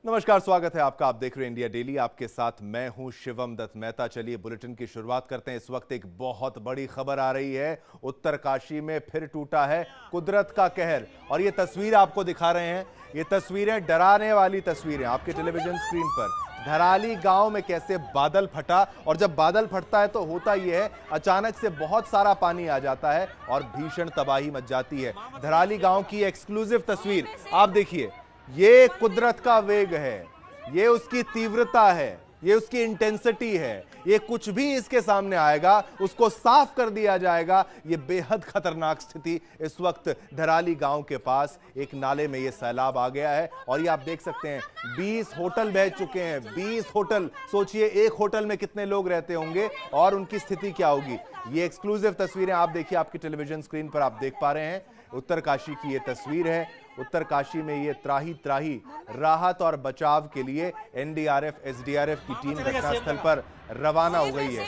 नमस्कार, स्वागत है आपका। आप देख रहे हैं इंडिया डेली। आपके साथ मैं हूं शिवम दत्त मेहता। चलिए बुलेटिन की शुरुआत करते हैं। इस वक्त एक बहुत बड़ी खबर आ रही है। उत्तरकाशी में फिर टूटा है कुदरत का कहर और ये तस्वीर आपको दिखा रहे हैं। ये तस्वीरें डराने वाली तस्वीरें आपके टेलीविजन स्क्रीन पर। धराली गांव में कैसे बादल फटा, और जब बादल फटता है तो होता यह है अचानक से बहुत सारा पानी आ जाता है और भीषण तबाही मच जाती है। धराली गांव की एक्सक्लूसिव तस्वीर आप देखिए। ये कुदरत का वेग है, ये उसकी तीव्रता है, ये उसकी इंटेंसिटी है। ये कुछ भी इसके सामने आएगा उसको साफ कर दिया जाएगा। ये बेहद खतरनाक स्थिति इस वक्त धराली गांव के पास एक नाले में ये सैलाब आ गया है। और ये आप देख सकते हैं 20 होटल बह चुके हैं। 20 होटल, सोचिए एक होटल में कितने लोग रहते होंगे और उनकी स्थिति क्या होगी। ये एक्सक्लूसिव तस्वीरें आप देखिए, आपकी टेलीविजन स्क्रीन पर आप देख पा रहे हैं। उत्तरकाशी की ये तस्वीर है। उत्तरकाशी में ये त्राही त्राही राहत और बचाव के लिए एनडीआरएफ एसडीआरएफ की टीम घटनास्थल पर रवाना हो गई है।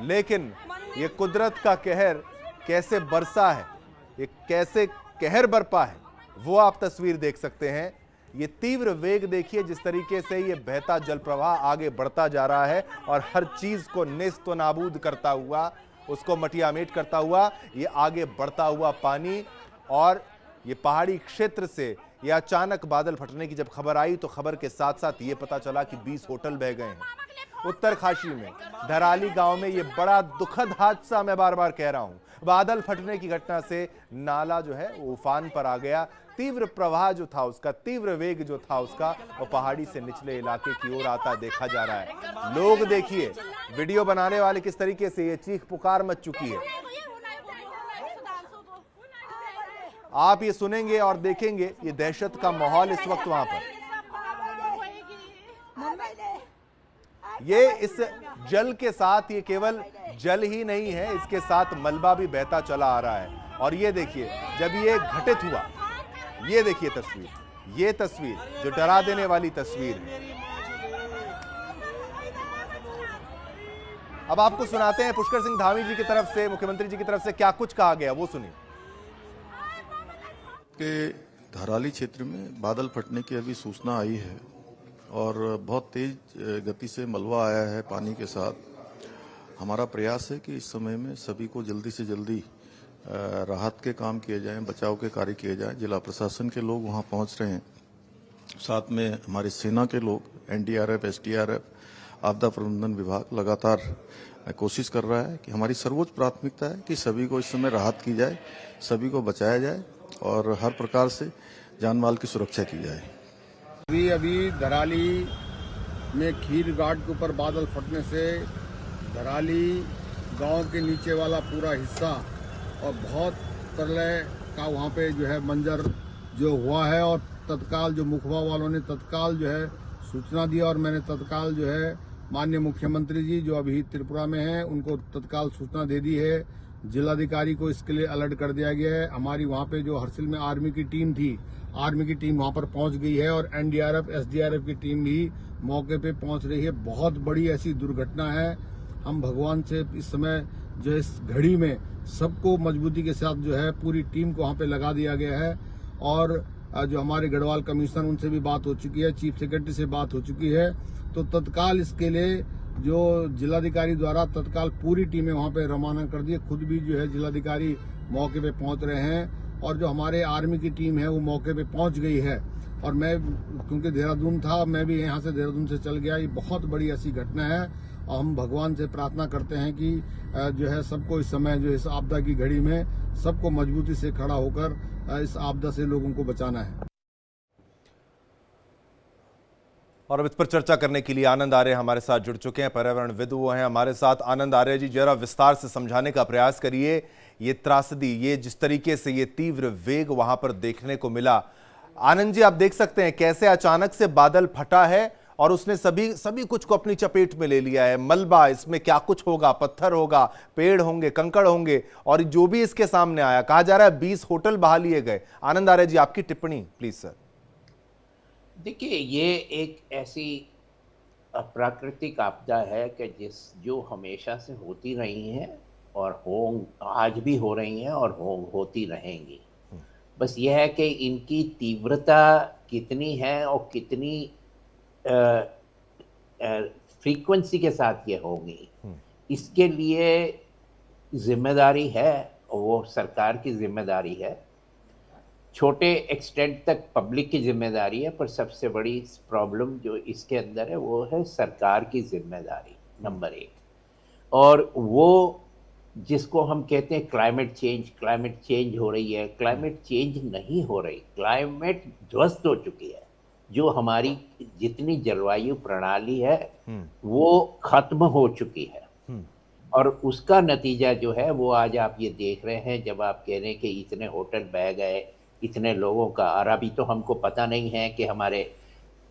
लेकिन ये कुदरत का कहर कैसे बरसा है, ये कैसे कहर बरपा है, वो आप तस्वीर देख सकते हैं। ये तीव्र वेग देखिए, जिस तरीके से ये बहता जल प्रवाह आगे बढ़ता जा रहा है और हर चीज को नेस्त नाबूद करता हुआ, उसको मटियामेट करता हुआ ये आगे बढ़ता हुआ पानी। और ये पहाड़ी क्षेत्र से ये अचानक बादल फटने की जब खबर आई तो खबर के साथ साथ ये पता चला कि 20 होटल बह गए हैं। उत्तरकाशी में धराली गांव में ये बड़ा दुखद हादसा, मैं बार बार कह रहा हूं। बादल फटने की घटना से नाला जो है वो उफान पर आ गया। तीव्र प्रवाह जो था उसका, तीव्र वेग जो था उसका, वो पहाड़ी से निचले इलाके की ओर आता देखा जा रहा है। लोग देखिए, वीडियो बनाने वाले किस तरीके से ये चीख पुकार मच चुकी है। आप ये सुनेंगे और देखेंगे ये दहशत का माहौल इस वक्त वहां पर। ये इस जल के साथ, ये केवल जल ही नहीं है, इसके साथ मलबा भी बहता चला आ रहा है। और ये देखिए, जब ये घटित हुआ, ये देखिए तस्वीर, ये तस्वीर जो डरा देने वाली तस्वीर है। अब आपको सुनाते हैं पुष्कर सिंह धामी जी की तरफ से, मुख्यमंत्री जी की तरफ से क्या कुछ कहा गया, वो सुनिए। के धराली क्षेत्र में बादल फटने की अभी सूचना आई है और बहुत तेज गति से मलबा आया है पानी के साथ। हमारा प्रयास है कि इस समय में सभी को जल्दी से जल्दी राहत के काम किए जाएं, बचाव के कार्य किए जाएं। जिला प्रशासन के लोग वहां पहुंच रहे हैं, साथ में हमारी सेना के लोग, एनडीआरएफ एसडीआरएफ, आपदा प्रबंधन विभाग लगातार कोशिश कर रहा है कि हमारी सर्वोच्च प्राथमिकता है कि सभी को इस समय राहत की जाए, सभी को बचाया जाए और हर प्रकार से जान माल की सुरक्षा की जाए। अभी धराली में खीर घाट के ऊपर बादल फटने से धराली गांव के नीचे वाला पूरा हिस्सा और बहुत प्रलय का वहां पे जो है मंजर जो हुआ है। और तत्काल जो मुखबा वालों ने तत्काल जो है सूचना दी और मैंने तत्काल जो है माननीय मुख्यमंत्री जी जो अभी त्रिपुरा में हैं उनको तत्काल सूचना दे दी है। जिलाधिकारी को इसके लिए अलर्ट कर दिया गया है। हमारी वहां पे जो हरसिल में आर्मी की टीम थी, आर्मी की टीम वहां पर पहुंच गई है और एनडीआरएफ एसडीआरएफ की टीम भी मौके पे पहुंच रही है। बहुत बड़ी ऐसी दुर्घटना है। हम भगवान से इस समय जो इस घड़ी में सबको मजबूती के साथ जो है पूरी टीम को वहां पे लगा दिया गया है। और जो हमारे गढ़वाल कमिश्नर, उनसे भी बात हो चुकी है, चीफ सेक्रेटरी से बात हो चुकी है। तो तत्काल इसके लिए जो जिलाधिकारी द्वारा तत्काल पूरी टीमें वहां पे रवाना कर दी। खुद भी जो है जिलाधिकारी मौके पे पहुंच रहे हैं और जो हमारे आर्मी की टीम है वो मौके पे पहुंच गई है। और मैं क्योंकि देहरादून था, मैं भी यहाँ से देहरादून से चल गया। ये बहुत बड़ी ऐसी घटना है और हम भगवान से प्रार्थना करते हैं कि जो है सबको इस समय जो इस आपदा की घड़ी में सबको मजबूती से खड़ा होकर इस आपदा से लोगों को बचाना है। और अब इस पर चर्चा करने के लिए आनंद आर्य हमारे साथ जुड़ चुके हैं, पर्यावरणविद वो हैं हमारे साथ। आनंद आर्य जी, जरा विस्तार से समझाने का प्रयास करिए ये त्रासदी, ये जिस तरीके से ये तीव्र वेग वहां पर देखने को मिला। आनंद जी, आप देख सकते हैं कैसे अचानक से बादल फटा है और उसने सभी कुछ को अपनी चपेट में ले लिया है। मलबा, इसमें क्या कुछ होगा, पत्थर होगा, पेड़ होंगे, कंकड़ होंगे, और जो भी इसके सामने आया, कहा जा रहा है 20 होटल बहा लिए गए। आनंद आर्य जी, आपकी टिप्पणी प्लीज सर। देखिए, ये एक ऐसी प्राकृतिक आपदा है कि जो हमेशा से होती रही हैं और आज भी हो रही हैं और होती रहेंगी। बस यह है कि इनकी तीव्रता कितनी है और कितनी फ्रीक्वेंसी के साथ ये होगी, इसके लिए जिम्मेदारी है, वो सरकार की जिम्मेदारी है, छोटे एक्सटेंट तक पब्लिक की जिम्मेदारी है, पर सबसे बड़ी प्रॉब्लम जो इसके अंदर है वो है सरकार की जिम्मेदारी नंबर एक। और वो जिसको हम कहते हैं क्लाइमेट चेंज हो रही है, क्लाइमेट चेंज नहीं हो रही, क्लाइमेट ध्वस्त हो चुकी है। जो हमारी जितनी जलवायु प्रणाली है वो खत्म हो चुकी है, और उसका नतीजा जो है वो आज आप ये देख रहे हैं, जब आप कह रहे हैं कि इतने होटल बह गए, इतने लोगों का, और अभी तो हमको पता नहीं है कि हमारे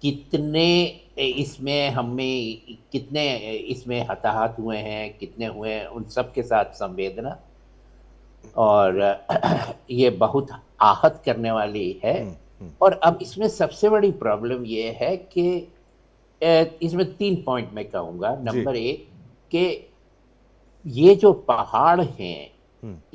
कितने इसमें हमें कितने इसमें हताहत हुए हैं, कितने हुए हैं, उन सब के साथ संवेदना। और ये बहुत आहत करने वाली है। और अब इसमें सबसे बड़ी प्रॉब्लम ये है कि इसमें 3 पॉइंट मैं कहूँगा। नंबर एक कि ये जो पहाड़ हैं,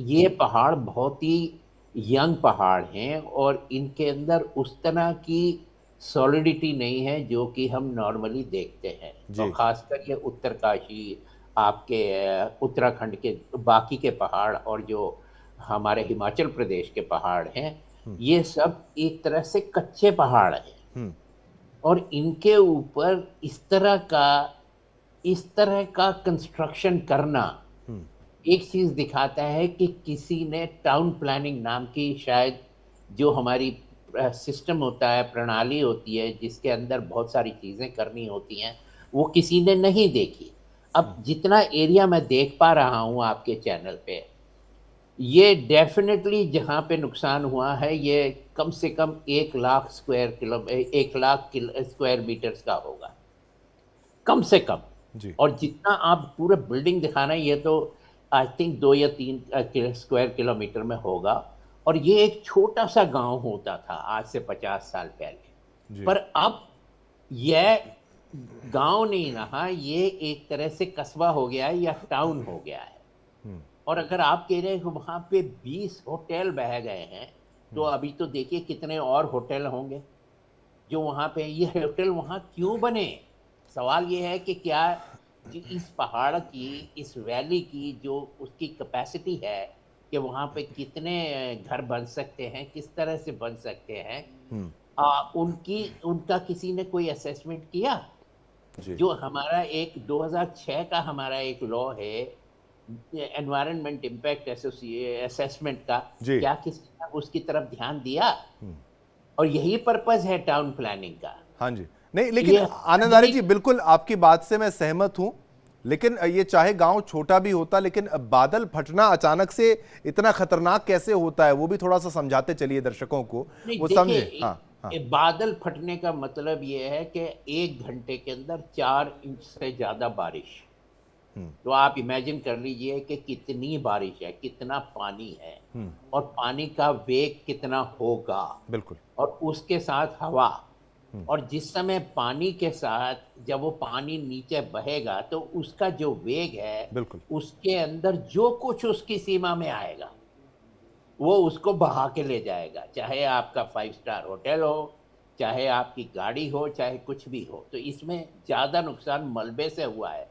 ये पहाड़ बहुत ही यंग पहाड़ हैं और इनके अंदर उस तरह की सॉलिडिटी नहीं है जो कि हम नॉर्मली देखते हैं। और ख़ासकर ये उत्तरकाशी, आपके उत्तराखंड के बाकी के पहाड़ और जो हमारे हिमाचल प्रदेश के पहाड़ हैं, ये सब एक तरह से कच्चे पहाड़ हैं। और इनके ऊपर इस तरह का कंस्ट्रक्शन करना एक चीज़ दिखाता है कि किसी ने टाउन प्लानिंग नाम की, शायद जो हमारी सिस्टम होता है, प्रणाली होती है, जिसके अंदर बहुत सारी चीज़ें करनी होती हैं, वो किसी ने नहीं देखी। अब जितना एरिया मैं देख पा रहा हूँ आपके चैनल पे, ये डेफिनेटली जहाँ पे नुकसान हुआ है, ये कम से कम 1 लाख स्क्वायर मीटर्स का होगा, कम से कम। और जितना आप पूरे बिल्डिंग दिखा रहे हैं, ये तो आई थिंक 2 या 3 स्क्वायर किलोमीटर में होगा। और ये एक छोटा सा गांव होता था आज से 50 साल पहले, पर अब यह गांव नहीं रहा, ये एक तरह से कस्बा हो गया है या टाउन हो गया है। और अगर आप कह रहे हैं कि वहाँ पे 20 होटल बह गए हैं, तो अभी तो देखिए कितने और होटल होंगे जो वहाँ पे, ये होटल वहाँ क्यों बने? सवाल ये है कि क्या इस पहाड़ की, इस वैली की जो उसकी कैपेसिटी है कि वहाँ पे कितने घर बन सकते हैं, किस तरह से बन सकते हैं, उनका किसी ने कोई असेसमेंट किया? जो हमारा एक 2006 का हमारा एक लॉ है, एनवायरनमेंट इम्पैक्ट असेसमेंट का, क्या किसी ने उसकी तरफ ध्यान दिया? और यही पर्पस है टाउन प्लानिंग का। हाँ जी, नहीं, लेकिन आनंद आर्य जी, बिल्कुल आपकी बात से मैं सहमत हूं, लेकिन ये चाहे गांव छोटा भी होता, लेकिन बादल फटना अचानक से इतना खतरनाक कैसे होता है, वो भी थोड़ा सा समझाते चलिए दर्शकों को, वो समझे। हाँ। बादल फटने का मतलब ये है कि 1 घंटे के अंदर 4 इंच से ज्यादा बारिश। तो आप इमेजिन कर लीजिए कि कितनी बारिश है, कितना पानी है, और पानी का वेग कितना होगा। बिल्कुल। और उसके साथ हवा, और जिस समय पानी के साथ जब वो पानी नीचे बहेगा तो उसका जो वेग है, बिल्कुल, उसके अंदर जो कुछ उसकी सीमा में आएगा वो उसको बहा के ले जाएगा, चाहे आपका 5 स्टार होटल हो, चाहे आपकी गाड़ी हो, चाहे कुछ भी हो। तो इसमें ज़्यादा नुकसान मलबे से हुआ है।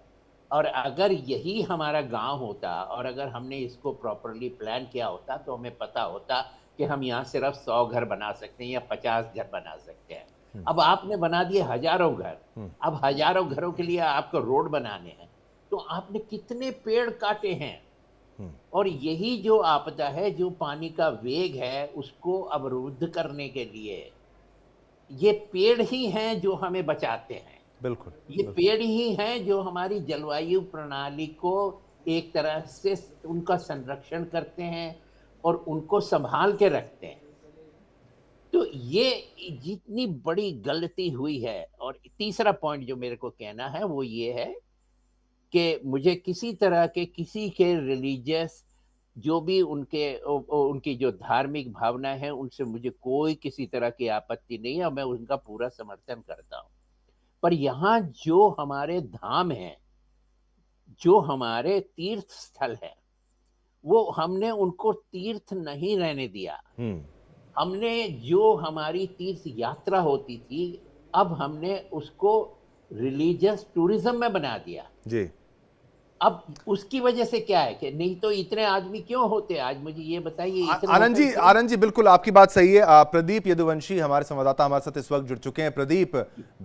और अगर यही हमारा गांव होता और अगर हमने इसको प्रॉपरली प्लान किया होता, तो हमें पता होता कि हम यहाँ सिर्फ 100 घर बना सकते हैं या 50 घर बना सकते हैं। अब आपने बना दिए हजारों घर। अब हजारों घरों के लिए आपको रोड बनाने हैं, तो आपने कितने पेड़ काटे हैं। और यही जो आपदा है, जो पानी का वेग है, उसको अवरुद्ध करने के लिए ये पेड़ ही हैं जो हमें बचाते हैं। बिल्कुल, ये पेड़ ही हैं जो हमारी जलवायु प्रणाली को एक तरह से उनका संरक्षण करते हैं और उनको संभाल के रखते हैं। तो ये जितनी बड़ी गलती हुई है। और तीसरा पॉइंट जो मेरे को कहना है वो ये है कि मुझे किसी तरह के, किसी के रिलीजियस, जो भी उनकी जो धार्मिक भावना है, उनसे मुझे कोई किसी तरह की आपत्ति नहीं है और मैं उनका पूरा समर्थन करता हूँ। पर यहाँ जो हमारे धाम हैं, जो हमारे तीर्थ स्थल है, वो हमने उनको तीर्थ नहीं रहने दिया। हमने जो हमारी तीर्थ यात्रा होती थी, अब हमने उसको रिलीजियस टूरिज्म में बना दिया। जी। अब उसकी वजह से क्या है कि नहीं तो इतने आदमी क्यों होते? आज मुझे ये बताइए, इतने आनंद जी बिल्कुल आपकी बात सही है। प्रदीप यदुवंशी हमारे संवाददाता हमारे साथ इस वक्त जुड़ चुके हैं। प्रदीप,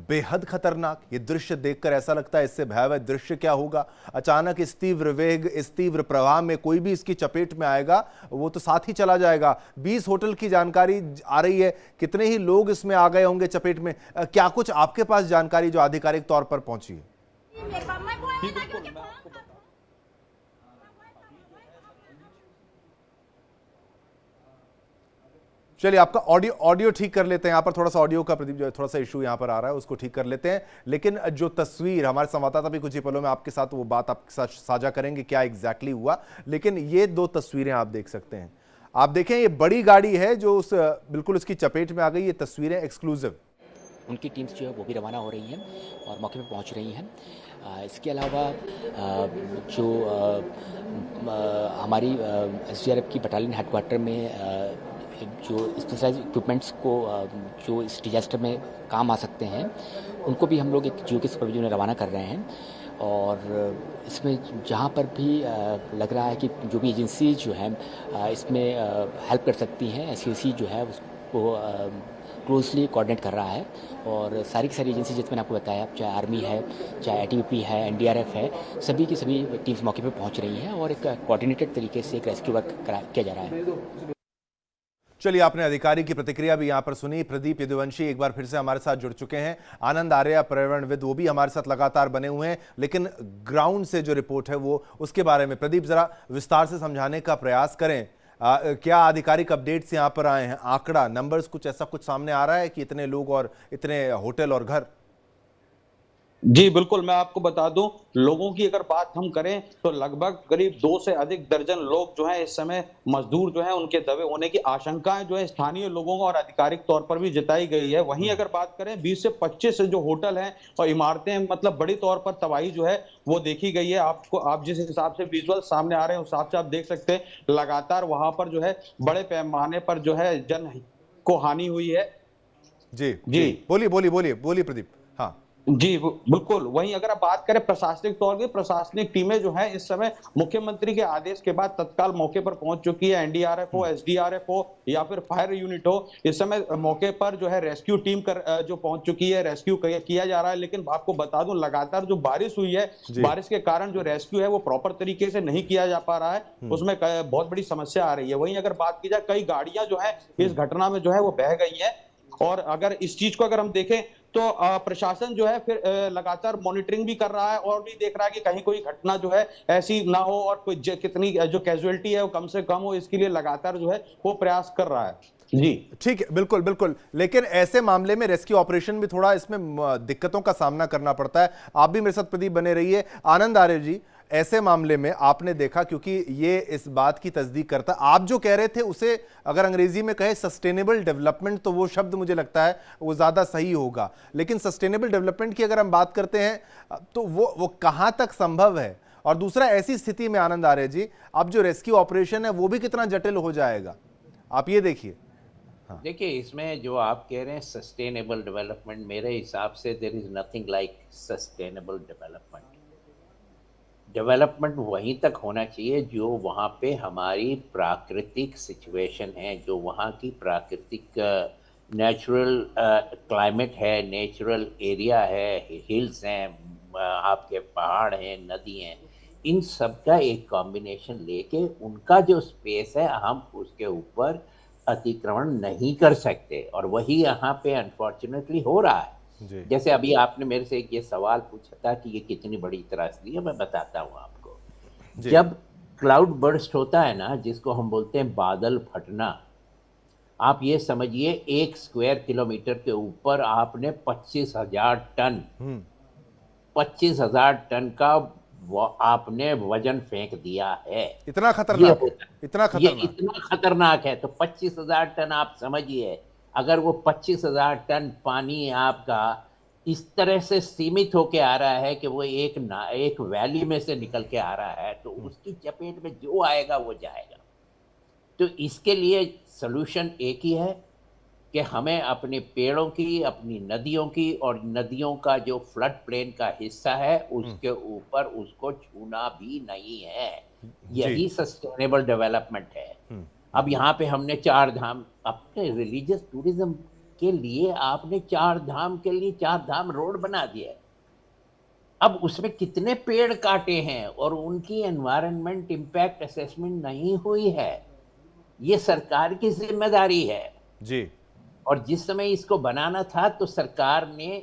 बेहद खतरनाक ये दृश्य देखकर ऐसा लगता है इससे भयावह दृश्य क्या होगा। अचानक इस तीव्र वेग, इस तीव्र प्रवाह में कोई भी इसकी चपेट में आएगा वो तो साथ ही चला जाएगा। 20 होटल की जानकारी आ रही है, कितने ही लोग इसमें आ गए होंगे चपेट में। क्या कुछ आपके पास जानकारी जो आधिकारिक तौर पर पहुंची है? चलिए आपका ऑडियो ठीक कर लेते हैं। यहाँ पर थोड़ा सा ऑडियो का प्रदीप जो है थोड़ा सा इशू यहाँ पर आ रहा है, उसको ठीक कर लेते हैं। लेकिन जो तस्वीर हमारे संवाददाता भी कुछ ही पलों में आपके साथ वो बात आपके साथ साझा करेंगे क्या एग्जैक्टली हुआ। लेकिन ये दो तस्वीरें आप देख सकते हैं। आप देखें ये बड़ी गाड़ी है जो उस बिल्कुल उसकी चपेट में आ गई। ये तस्वीरें एक्सक्लूसिव। उनकी टीम्स जो है वो भी रवाना हो रही हैं और मौके पे पहुंच रही हैं। इसके अलावा जो हमारी एसडीआरएफ की बटालियन हेडक्वार्टर में जो स्पेशलाइज इक्विपमेंट्स को जो इस डिजास्टर में काम आ सकते हैं उनको भी हम लोग एक जियो के सुपरविजन में रवाना कर रहे हैं। और इसमें जहाँ पर भी लग रहा है कि जो भी एजेंसी जो है इसमें हेल्प कर सकती हैं, एससीओसी जो है उसको क्लोजली कोऑर्डिनेट कर रहा है। और सारी की सारी एजेंसी जिसमें आपको बताया, चाहे आर्मी है, चाहे आईटीबीपी है, एनडीआरएफ है, सभी की सभी टीम्स मौके पर पहुंच रही हैं और एक कोऑर्डिनेटेड तरीके से एक रेस्क्यू वर्क किया जा रहा है। चलिए आपने अधिकारी की प्रतिक्रिया भी यहां पर सुनी। प्रदीप यदुवंशी एक बार फिर से हमारे साथ जुड़ चुके हैं। आनंद आर्या पर्यावरणविद वो भी हमारे साथ लगातार बने हुए हैं। लेकिन ग्राउंड से जो रिपोर्ट है वो उसके बारे में प्रदीप जरा विस्तार से समझाने का प्रयास करें। क्या आधिकारिक अपडेट्स यहां पर आए हैं, आंकड़ा, नंबर्स, कुछ ऐसा कुछ सामने आ रहा है कि इतने लोग और इतने होटल और घर? जी बिल्कुल, मैं आपको बता दूं, लोगों की अगर बात हम करें तो लगभग करीब 2 से अधिक दर्जन लोग जो हैं इस समय मजदूर जो हैं उनके दबे होने की आशंकाएं जो है स्थानीय लोगों और आधिकारिक तौर पर भी जताई गई है। वहीं अगर बात करें 20 से 25 जो होटल हैं और इमारतें मतलब बड़ी तौर पर तबाही जो है वो देखी गई है। आपको आप जिस हिसाब से विजुअल सामने आ रहे हैं उस हिसाब से आप देख सकते हैं लगातार वहां पर जो है बड़े पैमाने पर जो है जन को हानि हुई है। जी जी बोलिए प्रदीप। हाँ जी बिल्कुल। वहीं अगर आप बात करें प्रशासनिक तौर की, प्रशासनिक टीमें जो हैं इस समय मुख्यमंत्री के आदेश के बाद तत्काल मौके पर पहुंच चुकी है। एनडीआरएफ हो, एसडीआरएफ हो या फिर फायर यूनिट हो, इस समय मौके पर जो है रेस्क्यू टीम जो पहुंच चुकी है, रेस्क्यू किया जा रहा है। लेकिन आपको बता दूं लगातार जो बारिश हुई है, बारिश के कारण जो रेस्क्यू है वो प्रॉपर तरीके से नहीं किया जा पा रहा है, उसमें बहुत बड़ी समस्या आ रही है। वहीं अगर बात की जाए, कई गाड़ियां जो है इस घटना में जो है वो बह गई है। और अगर इस चीज को अगर हम देखें तो प्रशासन जो है फिर लगातार मॉनिटरिंग भी कर रहा है और भी देख रहा है कि कहीं कोई घटना जो है ऐसी ना हो और कोई कितनी जो कैजुअलिटी है वो कम से कम हो, इसके लिए लगातार जो है वो प्रयास कर रहा है। जी ठीक है, बिल्कुल। लेकिन ऐसे मामले में रेस्क्यू ऑपरेशन भी थोड़ा इसमें दिक्कतों का सामना करना पड़ता है। आप भी मेरे साथ प्रदीप बने रहिए। आनंद आर्य जी, ऐसे मामले में आपने देखा, क्योंकि ये इस बात की तस्दीक करता, आप जो कह रहे थे उसे अगर अंग्रेजी में कहे सस्टेनेबल डेवलपमेंट तो वो शब्द मुझे लगता है वो ज्यादा सही होगा। लेकिन सस्टेनेबल डेवलपमेंट की अगर हम बात करते हैं तो वो कहां तक संभव है? और दूसरा, ऐसी स्थिति में आनंद आर्य जी अब जो रेस्क्यू ऑपरेशन है वो भी कितना जटिल हो जाएगा, आप ये देखिए। हाँ। देखिए, इसमें जो आप कह रहे हैं सस्टेनेबल डेवलपमेंट, मेरे हिसाब से there is nothing like sustainable development. Development वहीं तक होना चाहिए जो वहाँ पे हमारी प्राकृतिक सिचुएशन है, जो वहाँ की प्राकृतिक नेचुरल क्लाइमेट है, नेचुरल एरिया है, हिल्स हैं, आपके पहाड़ हैं, नदी हैं, इन सब का एक कॉम्बिनेशन लेके उनका जो स्पेस है हम उसके ऊपर अतिक्रमण नहीं कर सकते। और वही यहाँ पे अनफॉर्चुनेटली हो रहा है। जैसे अभी आपने मेरे से ये सवाल पूछा था कि ये कितनी बड़ी त्रासदी है, मैं बताता हूँ आपको। जब क्लाउड बर्स्ट होता है ना, जिसको हम बोलते हैं बादल फटना, आप ये समझिए 1 स्क्वायर किलोमीटर के ऊपर आपने 25,000 टन का आपने वजन फेंक दिया है। इतना खतरनाक है, ये इतना खतरनाक है। तो 25,000 टन आप समझिए, अगर वो 25,000 टन पानी आपका इस तरह से सीमित होके आ रहा है कि वो एक वैली में से निकल के आ रहा है, तो उसकी चपेट में जो आएगा वो जाएगा। तो इसके लिए सॉल्यूशन एक ही है कि हमें अपने पेड़ों की, अपनी नदियों की और नदियों का जो फ्लड प्लेन का हिस्सा है उसके ऊपर उसको छूना भी नहीं है। जी। यही सस्टेनेबल डेवलपमेंट है। अब यहाँ पे हमने चार धाम, अपने रिलीजियस टूरिज्म के लिए आपने चार धाम के लिए चार धाम रोड बना दिया है। अब उसमें कितने पेड़ काटे हैं और उनकी एनवायरनमेंट इम्पैक्ट असेसमेंट नहीं हुई है। ये सरकार की जिम्मेदारी है। जी। और जिस समय इसको बनाना था तो सरकार ने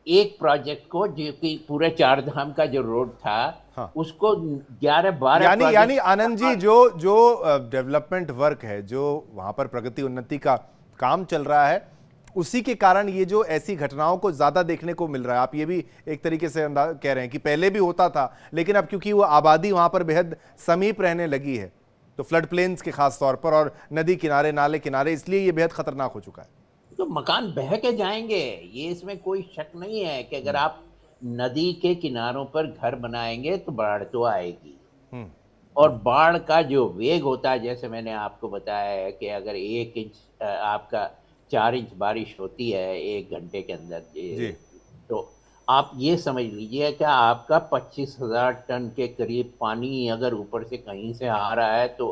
एक प्रोजेक्ट को, जो कि पूरे चार धाम का जो रोड था, हाँ। उसको 11-12 यानी आनंद जी, जो जो डेवलपमेंट वर्क है, जो वहां पर प्रगति उन्नति का काम चल रहा है, उसी के कारण ये जो ऐसी घटनाओं को ज्यादा देखने को मिल रहा है। आप ये भी एक तरीके से कह रहे हैं कि पहले भी होता था, लेकिन अब क्योंकि वो आबादी वहां पर बेहद समीप रहने लगी है, तो फ्लड प्लेन्स के खास तौर पर और नदी किनारे, नाले किनारे, इसलिए ये बेहद खतरनाक हो चुका है। तो मकान बह के जाएंगे, ये इसमें कोई शक नहीं है कि अगर आप नदी के किनारों पर घर बनाएंगे तो बाढ़ तो आएगी। और बाढ़ का जो वेग होता है, जैसे मैंने आपको बताया है कि अगर 1 इंच आपका 4 इंच बारिश होती है 1 घंटे के अंदर, जी। तो आप ये समझ लीजिए कि आपका 25,000 टन के करीब पानी अगर ऊपर से कहीं से आ रहा है तो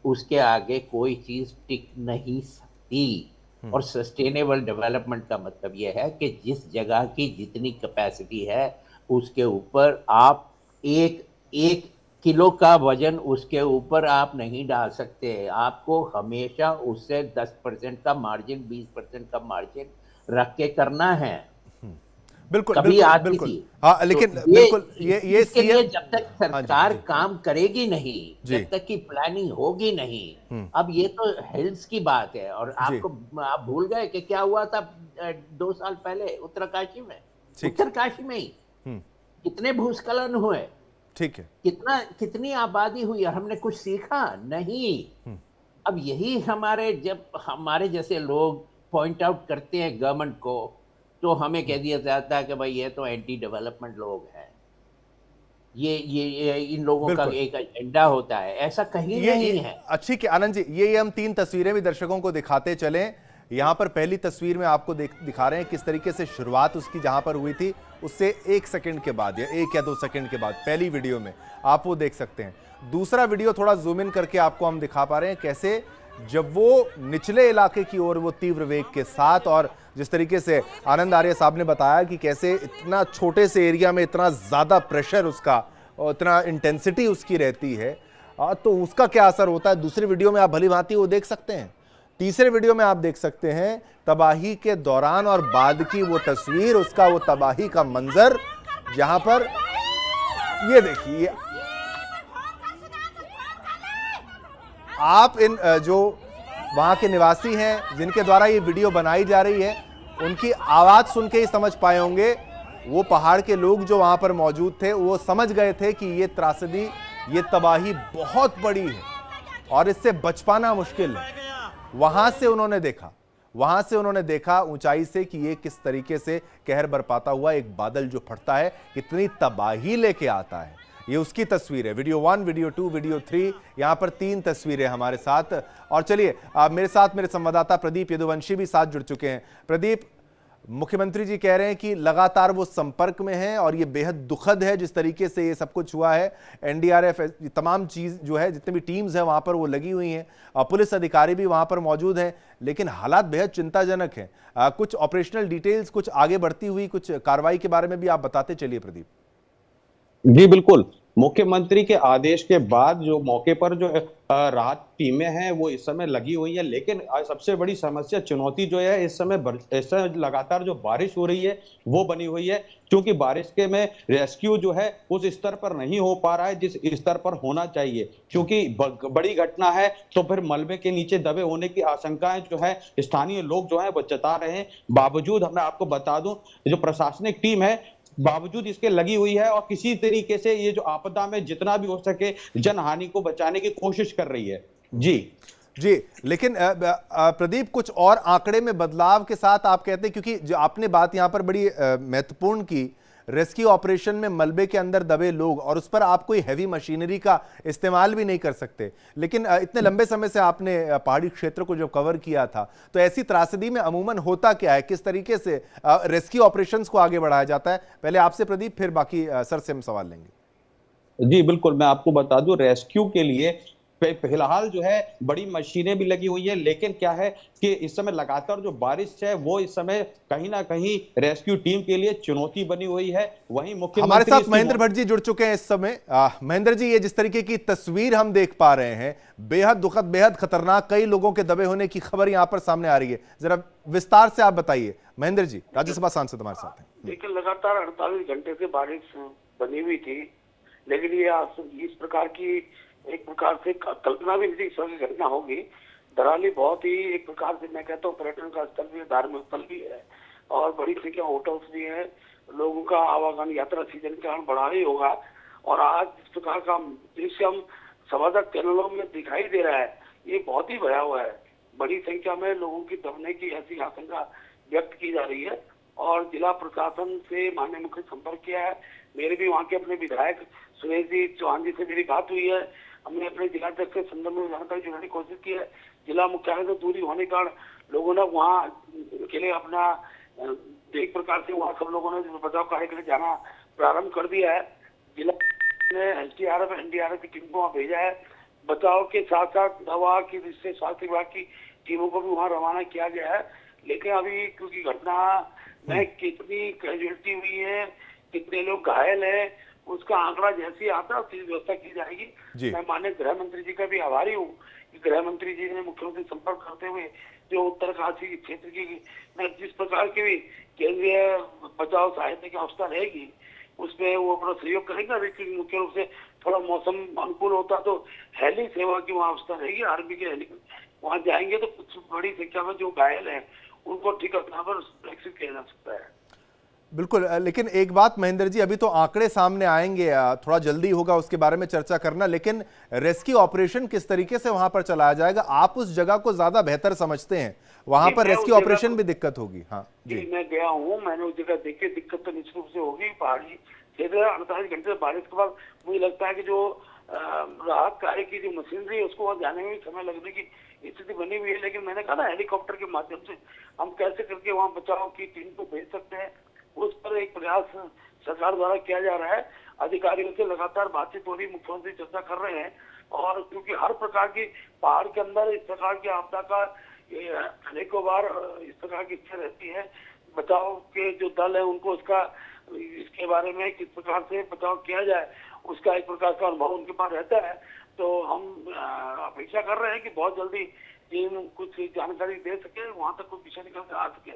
उसके आगे कोई चीज़ टिक नहीं सकती। और सस्टेनेबल डेवलपमेंट का मतलब यह है कि जिस जगह की जितनी कैपेसिटी है उसके ऊपर आप एक एक किलो का वजन उसके ऊपर आप नहीं डाल सकते। आपको हमेशा उससे 10% का मार्जिन, 20% का मार्जिन रख के करना है। बिल्कुल कभी बिल्कुल आती बिल्कुल। थी। हाँ, लेकिन तो बिल्कुल ये इसके लिए सीएम, जब तक हाँ जी, सरकार जी। काम करेगी नहीं, जी। जब तक की प्लानिंग होगी नहीं। अब ये तो हिल्स की बात है, और जी। आपको, आप भूल गए कि क्या हुआ था 2 साल पहले उत्तरकाशी में। ठीक। उत्तरकाशी में ही कितने भूस्खलन हुए, ठीक है। कितनी आबादी हुई, और हमने कुछ सीखा नहीं। अब यही जब हमारे जैसे लोग पॉइंट आउट करते हैं गवर्नमेंट को, तो हमें कह दिया जाता है कि भाई ये तो एंटी डेवलपमेंट लोग हैं, ये इन लोगों का बिल्कुल। एक एजेंडा होता है। ऐसा कहीं नहीं है। अच्छी कि आनंद जी, ये हम 3 तस्वीरें भी दर्शकों को दिखाते चलें। यहाँ पर पहली तस्वीर में आपको दिखा रहे हैं किस तरीके से शुरुआत उसकी जहां पर हुई थी, उससे 1 सेकंड के बाद या 1 या 2 सेकंड के बाद पहली वीडियो में आप वो देख सकते हैं। दूसरा वीडियो थोड़ा जूम इन करके आपको हम दिखा पा रहे हैं कैसे जब वो निचले इलाके की ओर वो तीव्र वेग के साथ, और जिस तरीके से आनंद आर्य साहब ने बताया कि कैसे इतना छोटे से एरिया में इतना ज़्यादा प्रेशर उसका और इतना इंटेंसिटी उसकी रहती है, तो उसका क्या असर होता है। दूसरी वीडियो में आप भली भांति वो देख सकते हैं। तीसरे वीडियो में आप देख सकते हैं तबाही के दौरान और बाद की वो तस्वीर, उसका वो तबाही का मंजर, जहां पर ये देखिए, आप इन जो वहां के निवासी हैं जिनके द्वारा ये वीडियो बनाई जा रही है, उनकी आवाज सुन के ही समझ पाए होंगे। वो पहाड़ के लोग जो वहां पर मौजूद थे वो समझ गए थे कि ये त्रासदी, ये तबाही बहुत बड़ी है और इससे बच पाना मुश्किल है। वहां से उन्होंने देखा ऊंचाई से कि ये किस तरीके से कहर बरपाता हुआ एक बादल जो फटता है कितनी तबाही लेके आता है। ये उसकी तस्वीर है। वीडियो 1, वीडियो 2, वीडियो 3, यहां पर 3 तस्वीरें हमारे साथ। और चलिए मेरे साथ मेरे संवाददाता प्रदीप यदुवंशी भी साथ जुड़ चुके हैं। प्रदीप, मुख्यमंत्री जी कह रहे हैं कि लगातार वो संपर्क में हैं और ये बेहद दुखद है जिस तरीके से ये सब कुछ हुआ है। एनडीआरएफ, तमाम चीज जो है, जितनी भी टीम्स हैं वहां पर वो लगी हुई हैं, पुलिस अधिकारी भी वहां पर मौजूद हैं, लेकिन हालात बेहद चिंताजनक हैं। कुछ ऑपरेशनल डिटेल्स, कुछ आगे बढ़ती हुई कुछ कार्रवाई के बारे में भी आप बताते चलिए प्रदीप। जी बिल्कुल, मुख्यमंत्री के आदेश के बाद जो मौके पर जो राहत टीमें हैं वो इस समय लगी हुई है, लेकिन सबसे बड़ी समस्या, चुनौती जो है इस समय लगातार जो बारिश हो रही है वो बनी हुई है, क्योंकि बारिश के में रेस्क्यू जो है उस स्तर पर नहीं हो पा रहा है जिस स्तर पर होना चाहिए, क्योंकि बड़ी घटना है तो फिर मलबे के नीचे दबे होने की आशंकाएं जो है स्थानीय लोग जो है वो जता रहे हैं। बावजूद, मैं आपको बता दूं, जो प्रशासनिक टीम है बावजूद इसके लगी हुई है और किसी तरीके से ये जो आपदा में जितना भी हो सके जनहानि को बचाने की कोशिश कर रही है। जी, लेकिन प्रदीप, कुछ और आंकड़े में बदलाव के साथ आप कहते हैं, क्योंकि जो आपने बात यहां पर बड़ी महत्वपूर्ण की, रेस्क्यू ऑपरेशन में मलबे के अंदर दबे लोग, और उस पर आप कोई हैवी मशीनरी का इस्तेमाल भी नहीं कर सकते। लेकिन इतने लंबे समय से आपने पहाड़ी क्षेत्र को जब कवर किया था, तो ऐसी त्रासदी में अमूमन होता क्या है, किस तरीके से रेस्क्यू ऑपरेशंस को आगे बढ़ाया जाता है? पहले आपसे प्रदीप, फिर बाकी सर से हम सवाल लेंगे। जी बिल्कुल, मैं आपको बता दूं, रेस्क्यू के लिए फिलहाल जो है बड़ी मशीनें भी लगी हुई है, लेकिन क्या है कि इस समय लगातार जो बारिश है वो इस समय कहीं ना कहीं रेस्क्यू टीम के लिए चुनौती बनी हुई है। वहीं मुख्यमंत्री हमारे साथ महेंद्र भट्ट जी जुड़ चुके हैं इस समय। महेंद्र जी, ये जिस तरीके की तस्वीर हम देख पा रहे हैं, बेहद दुखद, बेहद खतरनाक, कई लोगों के दबे होने की खबर यहां पर सामने आ रही है। जरा विस्तार से आप बताइए महेंद्र जी, राज्यसभा सांसद हमारे साथ हैं। देखिए, लगातार 48 घंटे से बारिश बनी हुई थी, लेकिन ये इस प्रकार की एक प्रकार से कल्पना भी नहीं थी घटना होगी। धराली बहुत ही एक प्रकार से मैं कहता हूँ पर्यटन का स्थल भी है, धार्मिक स्थल भी है, और बड़ी संख्या होटल्स भी है। लोगों का आवागमन यात्रा सीजन के कारण बढ़ा ही होगा। और आज इस प्रकार का दृश्य हम समाचार चैनलों में दिखाई दे रहा है, ये बहुत ही भयावह है। बड़ी संख्या में लोगों की दबने की ऐसी आशंका व्यक्त की जा रही है, और जिला प्रशासन से माननीय मुख्य संपर्क किया है। मेरे भी वहाँ के अपने विधायक सुरेश जी चौहान जी से मेरी बात हुई है। हमने अपने जिलाध्यक्ष के संदर्भ में जानकारी जुटाने की कोशिश की है। जिला मुख्यालय से दूरी होने के कारण लोगों ने वहाँ के लिए अपना एक प्रकार से वहाँ सब लोगों ने बचाव कार्य के लिए जाना प्रारंभ कर दिया है। जिला ने एसडीआरएफ एनडीआरएफ की टीम को वहाँ भेजा है। बचाव के साथ साथ दवा की दृष्टि से स्वास्थ्य विभाग की टीमों को भी वहाँ रवाना किया गया है। लेकिन अभी क्योंकि घटना में कितनी कैजुअलिटी हुई है, कितने लोग घायल है, उसका आंकड़ा जैसे आता है उसकी व्यवस्था की जाएगी। मैं माननीय गृह मंत्री जी का भी आभारी हूँ कि गृह मंत्री जी ने मुख्यमंत्री संपर्क करते हुए जो उत्तरकाशी क्षेत्र की जिस प्रकार की भी केंद्रीय बचाव सहायता की अवस्था रहेगी उसमें वो अपना सहयोग करेगा। लेकिन मुख्य रूप से थोड़ा मौसम अनुकूल होता तो हेली सेवा की वहाँ अवस्था रहेगी। आर्मी के हेली वहाँ जाएंगे तो कुछ बड़ी संख्या में जो घायल है उनको ठीक स्थान पर सुरक्षित किया जा सकता है। बिल्कुल, लेकिन एक बात महेंद्र जी, अभी तो आंकड़े सामने आएंगे, थोड़ा जल्दी होगा उसके बारे में चर्चा करना, लेकिन रेस्क्यू ऑपरेशन किस तरीके से वहां पर चलाया जाएगा, आप उस जगह को ज्यादा बेहतर समझते हैं। वहां पर रेस्क्यू ऑपरेशन भी दिक्कत होगी। हाँ जी, मैं गया हूँ, मैंने उस जगह देखी, दिक्कत तो निश्चित रूप से होगी। पहाड़ी क्षेत्र 48 घंटे बारिश के बाद मुझे लगता है कि जो राहत कार्य की जो मशीनरी है उसको वहाँ जाने में भी समय लगने की स्थिति बनी हुई है। लेकिन मैंने कहा ना, हेलीकॉप्टर के माध्यम से हम कैसे करके वहाँ बचाव की टीम को भेज सकते हैं, उस पर एक प्रयास सरकार द्वारा किया जा रहा है। अधिकारियों से लगातार बातचीत हो रही, मुख्यमंत्री चर्चा कर रहे हैं। और क्योंकि हर प्रकार की पहाड़ के अंदर इस प्रकार की आपदा का अनेकों बार इस प्रकार की इच्छा रहती है, बचाव के जो दल है उनको इसके बारे में किस प्रकार से बचाव किया जाए उसका एक प्रकार का अनुभव उनके पास रहता है। तो हम अपेक्षा कर रहे हैं कि बहुत जल्दी टीम कुछ जानकारी दे सके, वहां तक कुछ दिशा निकल कर आ सके।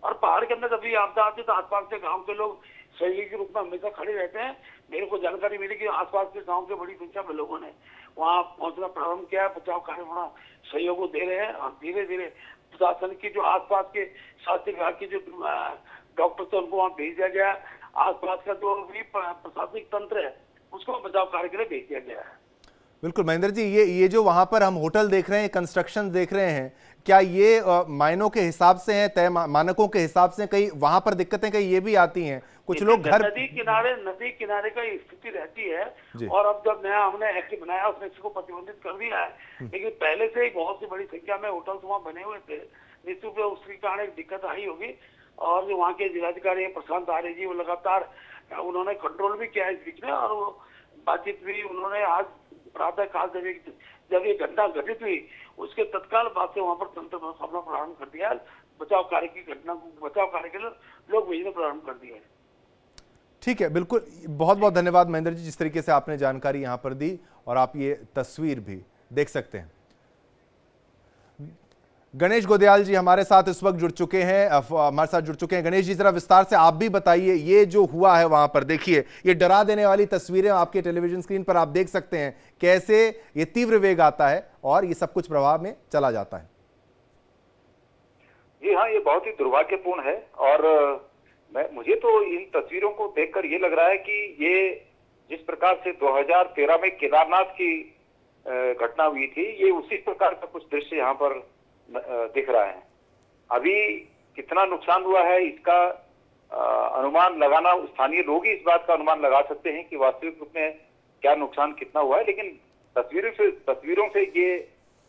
और पहाड़ के अंदर जब भी आपदा आती है तो आसपास के गांव के लोग सहयोगी के रूप में हमेशा खड़े रहते हैं। मेरे को जानकारी मिली कि आसपास के गांव के बड़ी संख्या में लोगों ने वहां पहुंचना प्रारंभ किया है, बचाव कार्य में सहयोग दे रहे हैं। और धीरे धीरे प्रशासन की जो आसपास के स्वास्थ्य विभाग के जो डॉक्टर थे उनको वहाँ भेज दिया गया। आसपास का जो भी प्रशासनिक तंत्र है उसको बचाव कार्य के लिए भेज दिया गया है। बिल्कुल महेंद्र जी, ये जो वहां पर हम होटल देख रहे हैं, कंस्ट्रक्शन देख रहे हैं, क्या ये मायनों के हिसाब से हैं, तय मानकों के हिसाब से? कई वहां पर दिक्कतें कई ये भी आती हैं, कुछ लोग घर नदी किनारे का स्थिति रहती है। और अब जब नया हमने एक्ट बनाया उसने इसको प्रतिबंधित कर दिया है, लेकिन पहले से ही बहुत सी बड़ी संख्या में होटल्स वहाँ बने हुए थे। निश्चित रूप से उसके कारण एक दिक्कत आई होगी। और जो वहाँ के जिलाधिकारी प्रशांत आर्य जी, वो लगातार उन्होंने कंट्रोल भी किया है इस बीच में। और वो बातचीत भी उन्होंने आज प्रातः काल जब ये घटना घटित हुई उसके तत्काल बाद से वहां पर तंत्र अपना प्रारंभ कर दिया। बचाव कार्य के लिए लोग भेजने प्रारंभ कर दिया है। ठीक है, बिल्कुल, बहुत बहुत धन्यवाद महेंद्र जी, जिस तरीके से आपने जानकारी यहां पर दी। और आप ये तस्वीर भी देख सकते हैं। गणेश गोदयाल जी हमारे साथ इस वक्त जुड़ चुके हैं। गणेश जी, जरा विस्तार से आप भी बताइए, ये जो हुआ है वहां पर, देखिए ये डरा देने वाली तस्वीरें आपके टेलीविजन स्क्रीन पर आप देख सकते हैं, कैसे ये तीव्र वेग आता है और ये सब कुछ प्रभाव में चला जाता है। जी हाँ, ये बहुत ही दुर्भाग्यपूर्ण है। और मुझे तो इन तस्वीरों को देखकर ये लग रहा है कि ये जिस प्रकार से 2013 में केदारनाथ की घटना हुई थी, ये उसी प्रकार का कुछ दृश्य यहाँ पर दिख रहा है। अभी कितना नुकसान हुआ है इसका अनुमान लगाना, स्थानीय लोग ही इस बात का अनुमान लगा सकते हैं कि वास्तविक रूप में क्या नुकसान कितना हुआ है। लेकिन तस्वीरों से ये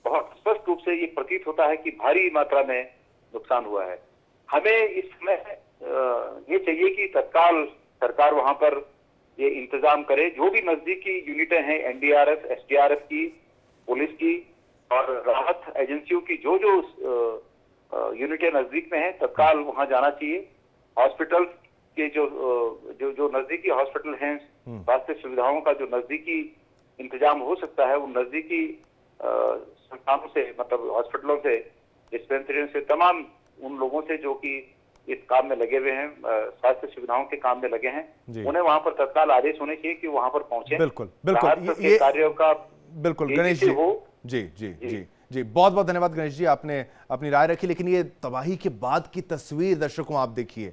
बहुत स्पष्ट रूप से ये प्रतीत होता है कि भारी मात्रा में नुकसान हुआ है। हमें इस समय ये चाहिए कि तत्काल सरकार वहां पर ये इंतजाम करे, जो भी नजदीकी यूनिटें हैं एनडीआरएफ, एसडीआरएफ की, पुलिस की और राहत एजेंसियों की, जो यूनिटें नजदीक में हैं, तत्काल वहां जाना चाहिए। हॉस्पिटल के जो नजदीकी हॉस्पिटल हैं, स्वास्थ्य सुविधाओं का जो नजदीकी इंतजाम हो सकता है, उन नजदीकी संस्थानों से, मतलब हॉस्पिटलों से, डिस्पेंसरियों से, तमाम उन लोगों से जो कि इस काम में लगे हुए हैं, स्वास्थ्य सुविधाओं के काम में लगे हैं, उन्हें वहां पर तत्काल आदेश होने चाहिए कि वहां पर पहुंचे। बिल्कुल ये कार्यों का बिल्कुल गणेश जी जी बहुत बहुत धन्यवाद गणेश जी, आपने अपनी राय रखी। लेकिन ये तबाही के बाद की तस्वीर दर्शकों आप देखिए,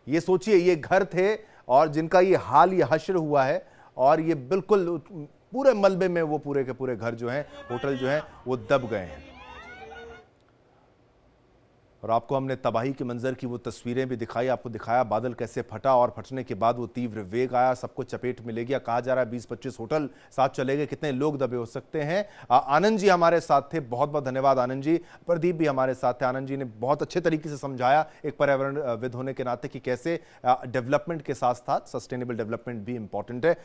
ये सोचिए ये घर थे और जिनका ये हाल, ये हश्र हुआ है, और ये बिल्कुल पूरे मलबे में वो पूरे के पूरे घर जो हैं, होटल जो हैं, वो दब गए हैं। और आपको हमने तबाही के मंजर की वो तस्वीरें भी दिखाई, आपको दिखाया बादल कैसे फटा और फटने के बाद वो तीव्र वेग आया, सबको चपेट में ले गया। कहा जा रहा है 20-25 होटल साथ चले गए, कितने लोग दबे हो सकते हैं। आनंद जी हमारे साथ थे, बहुत बहुत धन्यवाद आनंद जी। प्रदीप भी हमारे साथ थे, आनंद जी ने बहुत अच्छे तरीके से समझाया एक पर्यावरणविद होने के नाते कि कैसे डेवलपमेंट के साथ साथ सस्टेनेबल डेवलपमेंट भी इंपॉर्टेंट है।